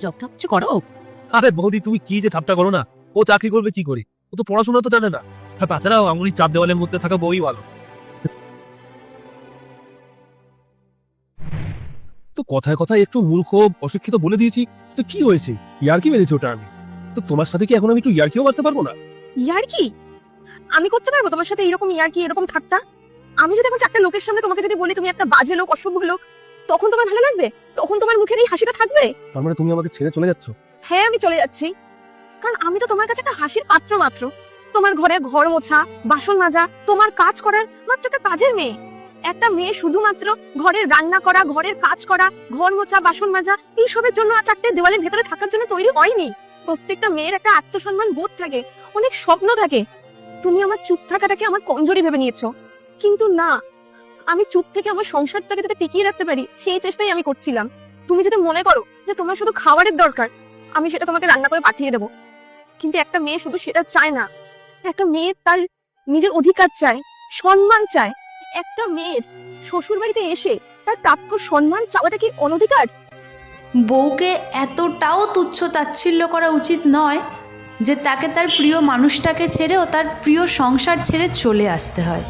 জবটা কিছু করো? আরে বৌদি তুমি কি যে ঠাপটা করো না, ও চাকরি করবে কি করে, ও তো পড়াশোনা তো জানে না। আর তাছাড়াও আঙুলি চাপ দেওয়ালের মধ্যে থাকা বই ভালো। তো কথায় কথায় একটু মূর্খ অশিক্ষিত বলে দিয়েছি, তো কি হয়েছে, ইয়ার্কি মেরেছি ওটা আমি। তো তোমার সাথে কি এখন আমি একটু ইয়ার্কিও মারতে পারবো না? ইয়ার্কি? আমি করতে পারবো তোমার সাথে এরকম ইয়ার্কি, এরকম ঠাট্টা? আমি যদি এখন চারটা লোকের সামনে তোমাকে যদি বলি তুমি একটা বাজে লোক, অসভ্য লোক, তখন তোমার ভালো লাগবে? তখন তোমার মুখের এই হাসিটা থাকবে? তার মানে তুমি আমাকে ছেড়ে চলে যাচ্ছ? হ্যাঁ, আমি চলে যাচ্ছি। কারণ আমি তো তোমার কাছে একটা হাসির পাত্র মাত্র। তোমার ঘরে ঘর মোছা, বাসন মাজা, তোমার কাজ করার মাত্র একটা কাজের মেয়ে। একটা মেয়ে শুধুমাত্র ঘরের রান্না করা, ঘরের কাজ করা, ঘর মোছা, বাসন মাজা এইসবের জন্য আর চারটে দেওয়ালের ভেতরে থাকার জন্য তৈরি হয়নি। প্রত্যেকটা মেয়ের একটা আত্মসম্মান বোধ থাকে, অনেক স্বপ্ন থাকে। তুমি আমার চুপ থাকাটাকে আমার কমজোরি ভেবে নিয়েছো, কিন্তু না, আমি চুপ থেকে আমার সংসারটাকে যাতে টিকিয়ে রাখতে পারি সেই চেষ্টাই আমি করছিলাম। তুমি যদি মনে করো যে তোমার শুধু খাবারের দরকার, আমি সেটা তোমাকে রান্না করে পাঠিয়ে দেবো। কিন্তু একটা মেয়ে শুধু সেটা চায় না, একটা মেয়ে তার নিজের অধিকার চায়, সম্মান চায়। একটা মেয়ের শ্বশুর বাড়িতে এসে তার প্রাপ্য সম্মান চাওয়াটা কি অনধিকার? বউকে এতটাও তুচ্ছ তাচ্ছিল্য করা উচিত নয় যে তাকে তার প্রিয় মানুষটাকে ছেড়ে ও তার প্রিয় সংসার ছেড়ে চলে আসতে হয়।